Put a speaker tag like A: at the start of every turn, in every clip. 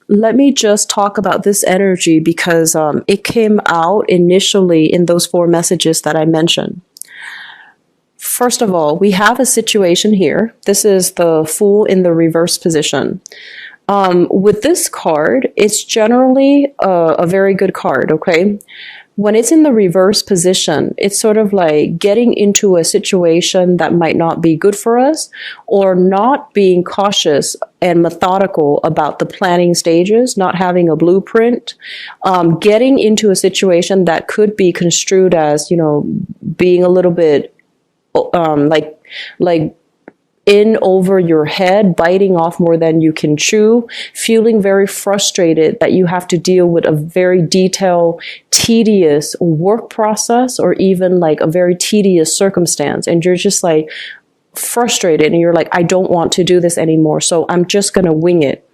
A: let me just talk about this energy because it came out initially in those 4 messages that I mentioned. First of all, we have a situation here. This is the Fool in the reverse position. With this card, it's generally a very good card, okay? When it's in the reverse position, it's sort of like getting into a situation that might not be good for us, or not being cautious and methodical about the planning stages, not having a blueprint, getting into a situation that could be construed as, you know, being a little bit like in over your head, biting off more than you can chew, feeling very frustrated that you have to deal with a very detailed, tedious work process, or even like a very tedious circumstance. And you're just like frustrated and you're like, I don't want to do this anymore, so I'm just going to wing it.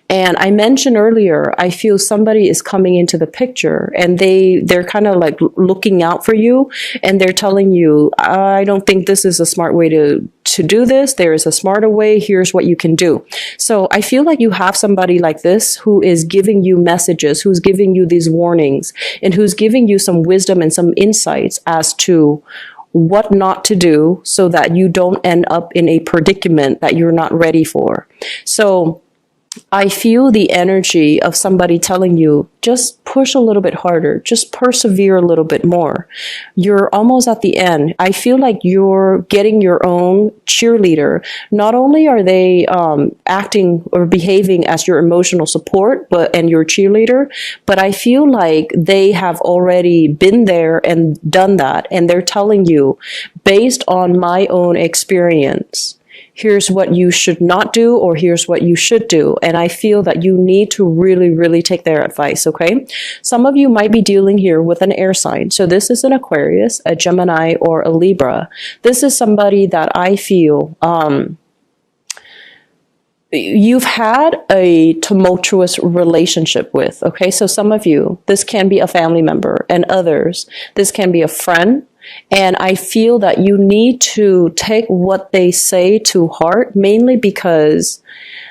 A: And I mentioned earlier, I feel somebody is coming into the picture and they're kind of like looking out for you, and they're telling you, I don't think this is a smart way to do this. There is a smarter way. Here's what you can do. So I feel like you have somebody like this who is giving you messages, who's giving you these warnings, and who's giving you some wisdom and some insights as to what not to do so that you don't end up in a predicament that you're not ready for. So I feel the energy of somebody telling you, just push a little bit harder, just persevere a little bit more. You're almost at the end. I feel like you're getting your own cheerleader. Not only are they acting or behaving as your emotional support and your cheerleader, but I feel like they have already been there and done that. And they're telling you, based on my own experience, here's what you should not do, or here's what you should do. And I feel that you need to really, really take their advice, okay? Some of you might be dealing here with an air sign. So this is an Aquarius, a Gemini, or a Libra. This is somebody that I feel you've had a tumultuous relationship with, okay? So some of you, this can be a family member, and others, this can be a friend. And I feel that you need to take what they say to heart, mainly because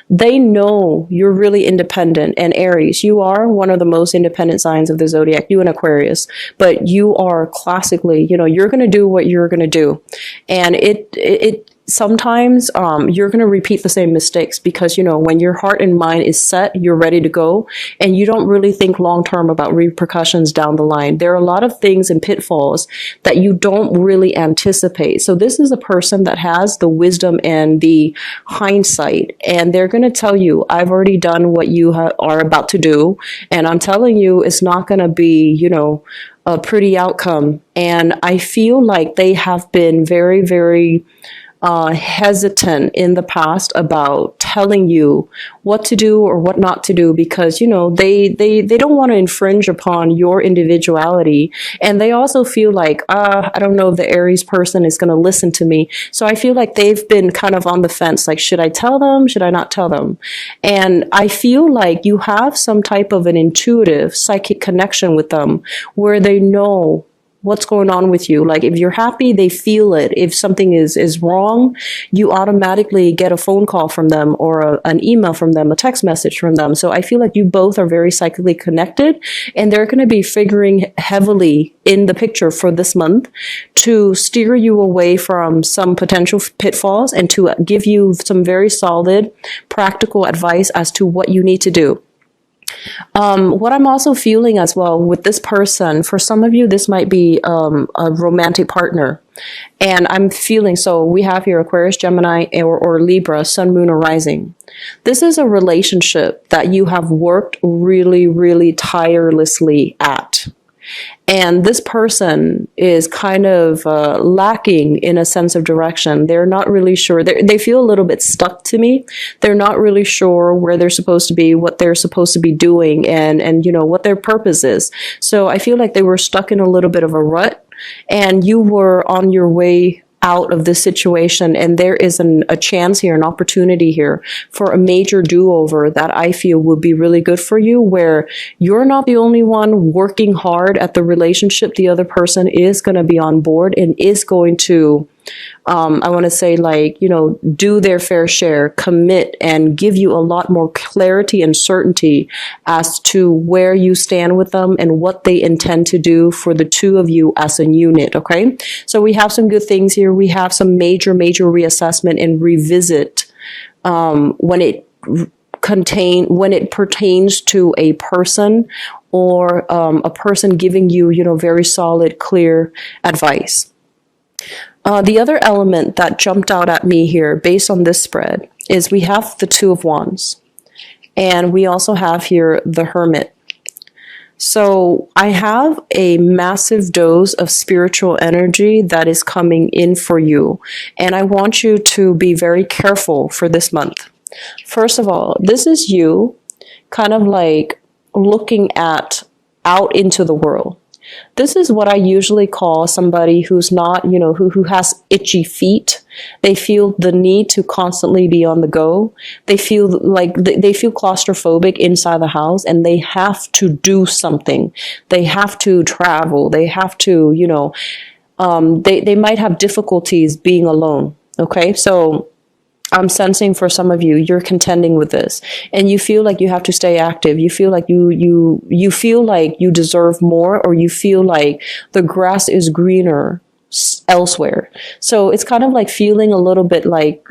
A: they know you're really independent. And Aries, you are one of the most independent signs of the zodiac, you and Aquarius, but you are classically, you know, you're going to do what you're going to do. And sometimes you're going to repeat the same mistakes because, you know, when your heart and mind is set, you're ready to go, and you don't really think long term about repercussions down the line. There are a lot of things and pitfalls that you don't really anticipate. So this is a person that has the wisdom and the hindsight, and they're going to tell you, I've already done what you are about to do, and I'm telling you it's not going to be, you know, a pretty outcome. And I feel like they have been very, very hesitant in the past about telling you what to do or what not to do, because, you know, they don't want to infringe upon your individuality. And they also feel like, I don't know if the Aries person is going to listen to me. So I feel like they've been kind of on the fence, like, should I tell them? Should I not tell them? And I feel like you have some type of an intuitive psychic connection with them where they know what's going on with you. Like, if you're happy, they feel it. If something is wrong, you automatically get a phone call from them, or an email from them, a text message from them. So I feel like you both are very psychically connected, and they're going to be figuring heavily in the picture for this month to steer you away from some potential pitfalls and to give you some very solid, practical advice as to what you need to do. What I'm also feeling as well with this person, for some of you, this might be a romantic partner. And I'm feeling, so we have here Aquarius, Gemini, or Libra, Sun, Moon, or Rising. This is a relationship that you have worked really, really tirelessly at. And this person is kind of lacking in a sense of direction. They're not really sure. They feel a little bit stuck to me. They're not really sure where they're supposed to be, what they're supposed to be doing, and you know, what their purpose is. So I feel like they were stuck in a little bit of a rut, and you were on your way out of this situation, and there is a chance here, an opportunity here for a major do-over that I feel would be really good for you, where you're not the only one working hard at the relationship. The other person is going to be on board and is going to I want to say like, do their fair share, commit, and give you a lot more clarity and certainty as to where you stand with them and what they intend to do for the two of you as a unit. Okay. So we have some good things here. We have some major reassessment and revisit, when it pertains to a person or a person giving you, very solid, clear advice. The other element that jumped out at me here based on this spread is we have the Two of Wands, and we also have here the Hermit. So I have a massive dose of spiritual energy that is coming in for you, and I want you to be very careful for this month. First of all, this is you kind of like looking out into the world. This is what I usually call somebody who's not, who has itchy feet. They feel the need to constantly be on the go. They feel like they feel claustrophobic inside the house, and they have to do something. They have to travel. They have to, they might have difficulties being alone. Okay, so I'm sensing for some of you, you're contending with this, and you feel like you have to stay active. You feel like you feel like you deserve more, or you feel like the grass is greener elsewhere. So it's kind of like feeling a little bit like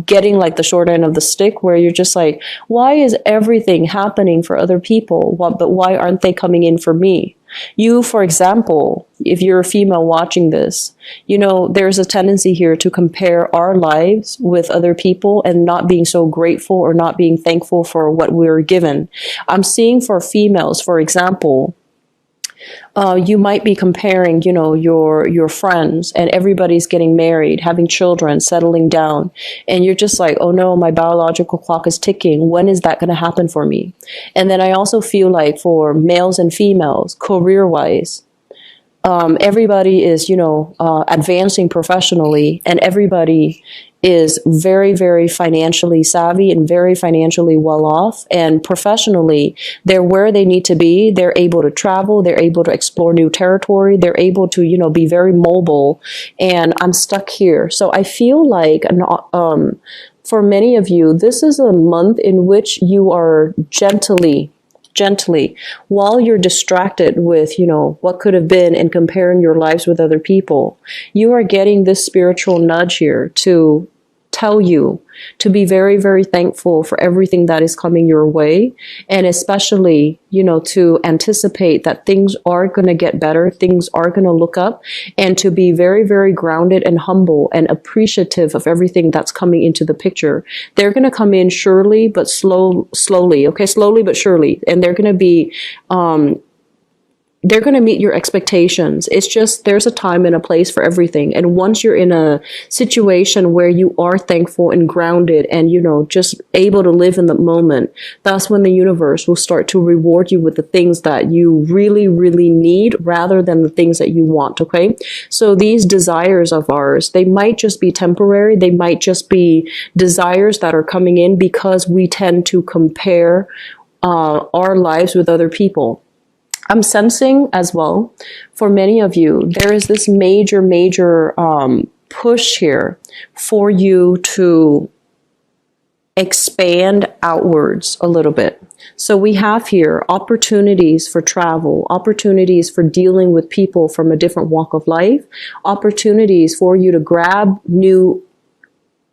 A: getting like the short end of the stick, where you're just like, why is everything happening for other people? But why aren't they coming in for me? You, for example, if you're a female watching this, there's a tendency here to compare our lives with other people and not being so grateful or not being thankful for what we're given. I'm seeing for females, for example, you might be comparing, your friends, and everybody's getting married, having children, settling down. And you're just like, oh no, my biological clock is ticking. When is that going to happen for me? And then I also feel like for males and females, career-wise, everybody is, advancing professionally, and everybody is very financially savvy and very financially well off. And professionally, they're where they need to be. They're able to travel. They're able to explore new territory. They're able to, be very mobile. And I'm stuck here. So I feel like, for many of you, this is a month in which you are gently, while you're distracted with, what could have been and comparing your lives with other people, you are getting this spiritual nudge here to tell you to be very thankful for everything that is coming your way. And especially, to anticipate that things are going to get better, things are going to look up, and to be very grounded and humble and appreciative of everything that's coming into the picture. They're going to come in surely, but slowly, okay? Slowly, but surely. And they're going to be, they're going to meet your expectations. It's just, there's a time and a place for everything. And once you're in a situation where you are thankful and grounded and, just able to live in the moment, that's when the universe will start to reward you with the things that you really need rather than the things that you want. Okay. So these desires of ours, they might just be temporary. They might just be desires that are coming in because we tend to compare our lives with other people. I'm sensing as well, for many of you, there is this major push here for you to expand outwards a little bit. So we have here opportunities for travel, opportunities for dealing with people from a different walk of life, opportunities for you to grab new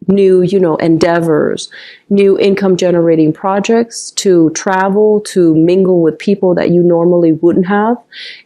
A: endeavors, new income generating projects, to travel, to mingle with people that you normally wouldn't have,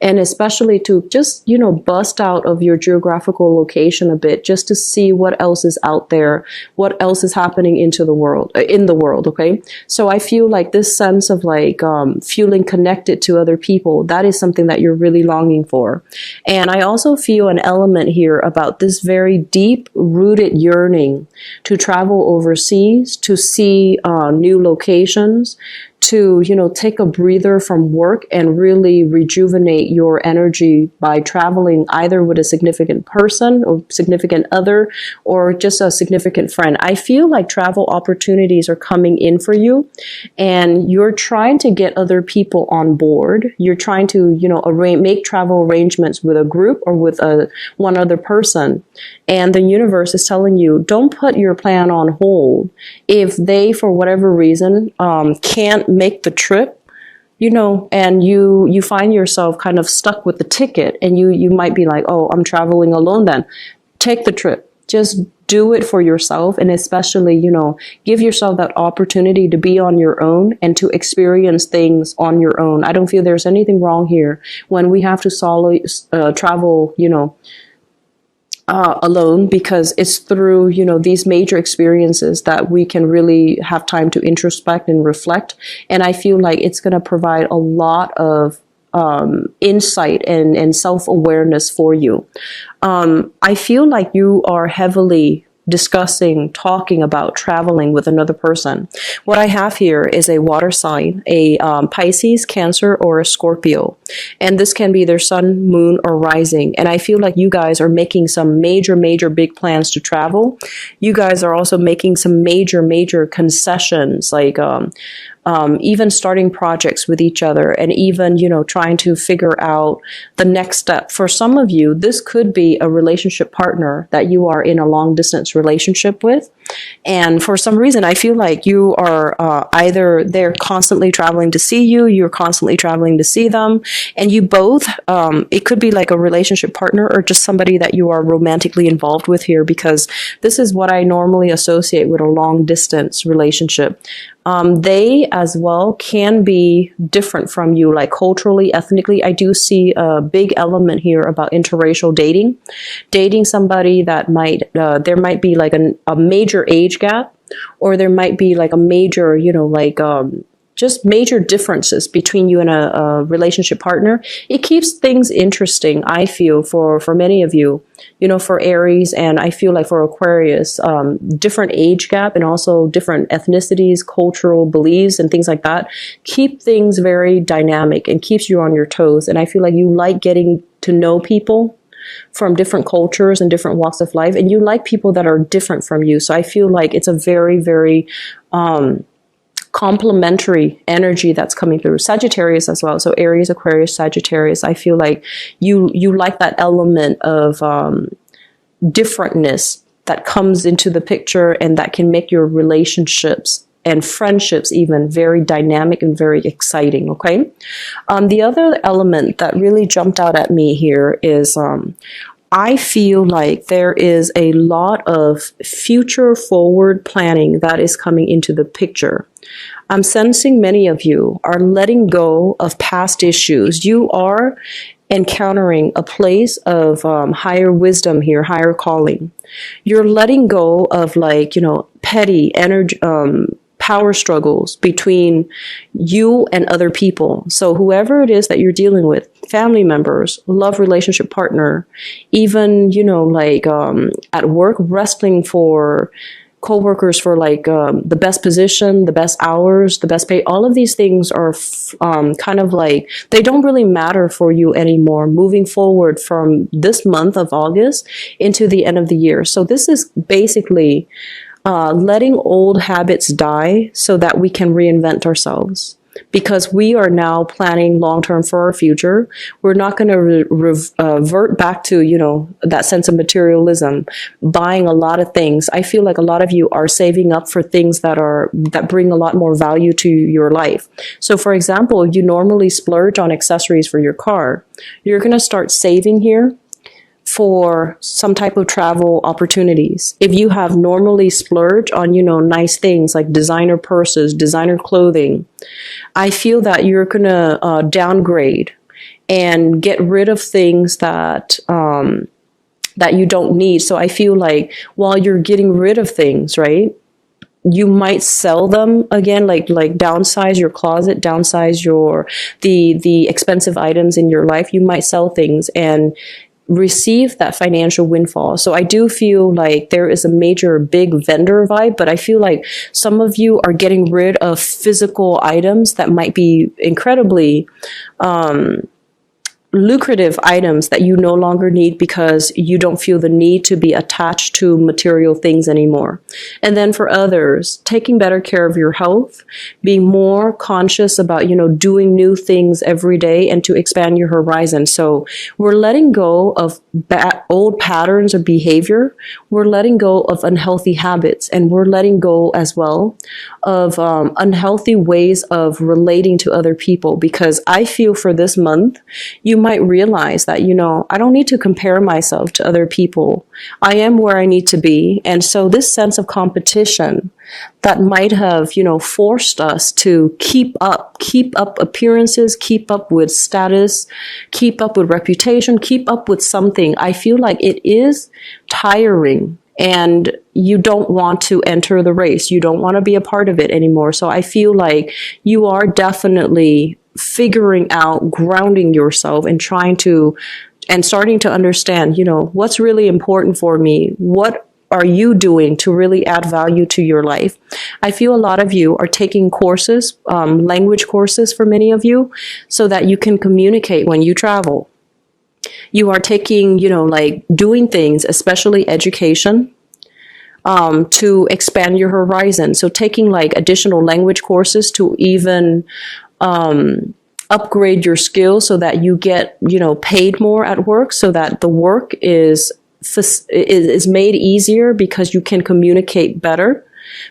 A: and especially to just, bust out of your geographical location a bit, just to see what else is out there, what else is happening in the world. Okay. So I feel like this sense of like, feeling connected to other people, that is something that you're really longing for. And I also feel an element here about this very deep rooted yearning to travel overseas, to see new locations, to, take a breather from work and really rejuvenate your energy by traveling either with a significant person or significant other or just a significant friend. I feel like travel opportunities are coming in for you, and you're trying to get other people on board. You're trying to, make travel arrangements with a group or with one other person. And the universe is telling you, don't put your plan on hold. If they, for whatever reason, can't make the trip, and you find yourself kind of stuck with the ticket, and you might be like, oh, I'm traveling alone then. Take the trip. Just do it for yourself, and especially, give yourself that opportunity to be on your own and to experience things on your own. I don't feel there's anything wrong here when we have to travel, alone, because it's through, these major experiences that we can really have time to introspect and reflect. And I feel like it's going to provide a lot of insight and self-awareness for you. I feel like you are heavily talking about traveling with another person. What I have here is a water sign, a Pisces, Cancer, or a Scorpio. And this can be their sun, moon, or rising. And I feel like you guys are making some major, major big plans to travel. You guys are also making some major, major concessions, like even starting projects with each other, and even, trying to figure out the next step. For some of you, this could be a relationship partner that you are in a long distance relationship with. And for some reason, I feel like you are either they're constantly traveling to see you, you're constantly traveling to see them, and you both, it could be like a relationship partner or just somebody that you are romantically involved with here, because this is what I normally associate with a long distance relationship. They as well can be different from you, like culturally, ethnically. I do see a big element here about interracial dating somebody that there might be like a major age gap, or there might be like a major, just major differences between you and a relationship partner. It keeps things interesting, I feel, for many of you, for Aries, and I feel like for Aquarius, different age gap and also different ethnicities, cultural beliefs, and things like that keep things very dynamic and keeps you on your toes. And I feel like you like getting to know people from different cultures and different walks of life, and you like people that are different from you. So I feel like it's a very, very complementary energy that's coming through. Sagittarius as well. So Aries, Aquarius, Sagittarius. I feel like you like that element of differentness that comes into the picture, and that can make your relationships and friendships even very dynamic and very exciting. Okay. The other element that really jumped out at me here is I feel like there is a lot of future forward planning that is coming into the picture. I'm sensing many of you are letting go of past issues. You are encountering a place of higher wisdom here, higher calling. You're letting go of petty energy, power struggles between you and other people. So whoever it is that you're dealing with, family members, love relationship partner, even, at work, wrestling for coworkers for the best position, the best hours, the best pay. All of these things are kind of like, they don't really matter for you anymore moving forward from this month of August into the end of the year. So this is basically letting old habits die so that we can reinvent ourselves. Because we are now planning long-term for our future. We're not going to revert back to, that sense of materialism, buying a lot of things. I feel like a lot of you are saving up for things that bring a lot more value to your life. So for example, you normally splurge on accessories for your car. You're going to start saving here for some type of travel opportunities. If you have normally splurged on, nice things like designer purses, designer clothing, I feel that you're going to downgrade and get rid of things that you don't need. So I feel like while you're getting rid of things, right, you might sell them again, like downsize your closet, downsize the expensive items in your life. You might sell things and receive that financial windfall. So I do feel like there is a major big vendor vibe, but I feel like some of you are getting rid of physical items that might be incredibly lucrative items that you no longer need because you don't feel the need to be attached to material things anymore. And then for others, taking better care of your health, being more conscious about, doing new things every day and to expand your horizon. So we're letting go of old patterns of behavior. We're letting go of unhealthy habits, and we're letting go as well of unhealthy ways of relating to other people, because I feel for this month, you might realize that, I don't need to compare myself to other people. I am where I need to be. And so this sense of competition that might have, forced us to keep up appearances, keep up with status, keep up with reputation, keep up with something. I feel like it is tiring. And you don't want to enter the race. You don't want to be a part of it anymore. So I feel like you are definitely figuring out, grounding yourself and starting to understand, what's really important for me. What are you doing to really add value to your life? I feel a lot of you are taking courses, language courses for many of you, so that you can communicate when you travel. You are taking, doing things, especially education, to expand your horizon. So taking additional language courses to even upgrade your skills so that you get, paid more at work, so that the work is made easier because you can communicate better.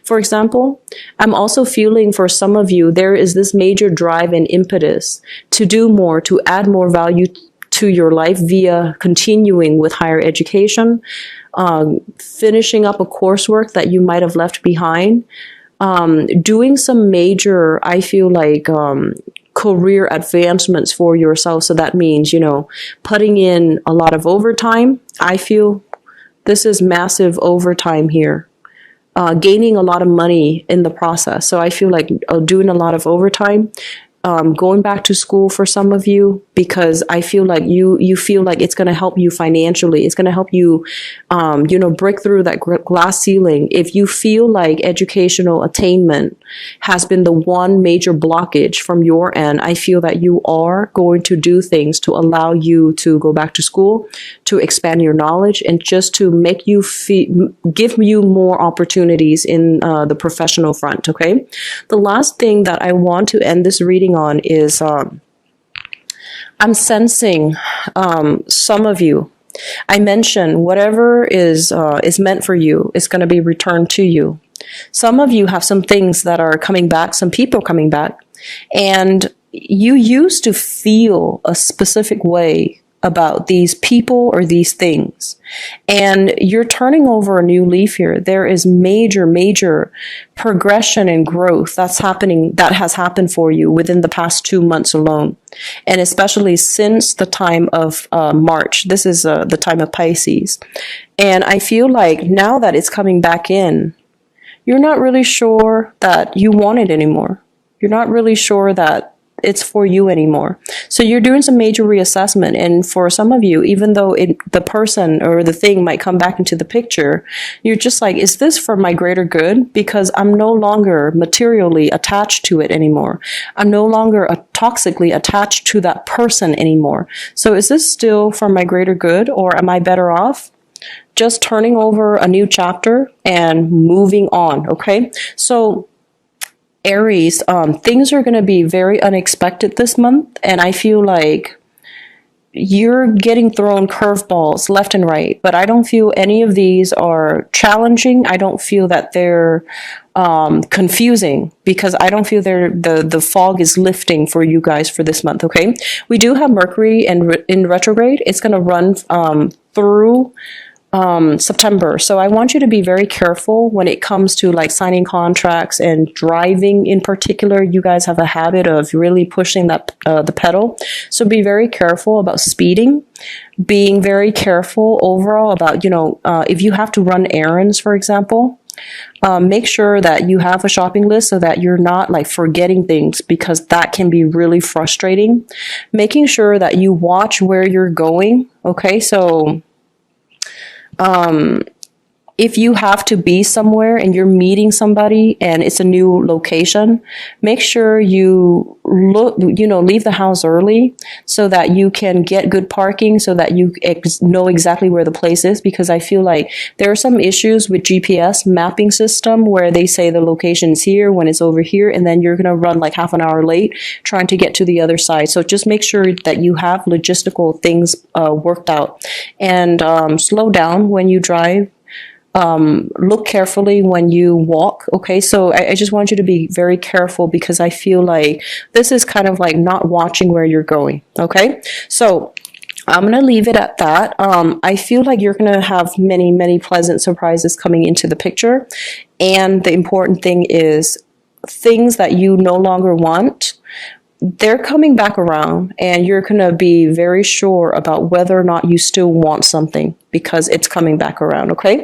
A: For example, I'm also feeling for some of you, there is this major drive and impetus to do more, to add more value to your life via continuing with higher education, finishing up a coursework that you might have left behind, doing some major, I feel like, career advancements for yourself. So that means, putting in a lot of overtime. I feel this is massive overtime here. Gaining a lot of money in the process. So I feel like doing a lot of overtime. Going back to school for some of you, because I feel like you feel like it's going to help you financially. It's going to help you, break through that glass ceiling. If you feel like educational attainment has been the one major blockage from your end, I feel that you are going to do things to allow you to go back to school, to expand your knowledge, and just to make you give you more opportunities in the professional front. Okay. The last thing that I want to end this reading on is I'm sensing some of you. I mentioned whatever is meant for you is going to be returned to you. Some of you have some things that are coming back, some people coming back, and you used to feel a specific way about these people or these things. And you're turning over a new leaf here. There is major progression and growth that has happened for you within the past 2 months alone. And especially since the time of March. This is the time of Pisces. And I feel like now that it's coming back in, you're not really sure that you want it anymore. You're not really sure that it's for you anymore. So you're doing some major reassessment. And for some of you, even though the person or the thing might come back into the picture, you're just like, is this for my greater good? Because I'm no longer materially attached to it anymore. I'm no longer toxically attached to that person anymore. So is this still for my greater good, or am I better off just turning over a new chapter and moving on? Okay. So Aries, things are going to be very unexpected this month, and I feel like you're getting thrown curveballs left and right, but I don't feel any of these are challenging. I don't feel that they're confusing, because I don't feel the fog is lifting for you guys for this month. Okay, we do have Mercury in retrograde. It's going to run through September. So I want you to be very careful when it comes to signing contracts and driving in particular. You guys have a habit of really pushing the pedal. So be very careful about speeding, being very careful overall about, if you have to run errands, for example, Make sure that you have a shopping list so that you're not like forgetting things, because that can be really frustrating. Making sure that you watch where you're going. Okay, so if you have to be somewhere and you're meeting somebody and it's a new location, make sure you leave the house early so that you can get good parking, so that you know exactly where the place is. Because I feel like there are some issues with GPS mapping system where they say the location is here when it's over here, and then you're going to run like half an hour late trying to get to the other side. So just make sure that you have logistical things worked out, and slow down when you drive. Look carefully when you walk. Okay, so I just want you to be very careful, because I feel like this is kind of like not watching where you're going. Okay, so I'm going to leave it at that. I feel like you're going to have many, many pleasant surprises coming into the picture. And the important thing is things that you no longer want, they're coming back around, and you're going to be very sure about whether or not you still want something, because it's coming back around. Okay.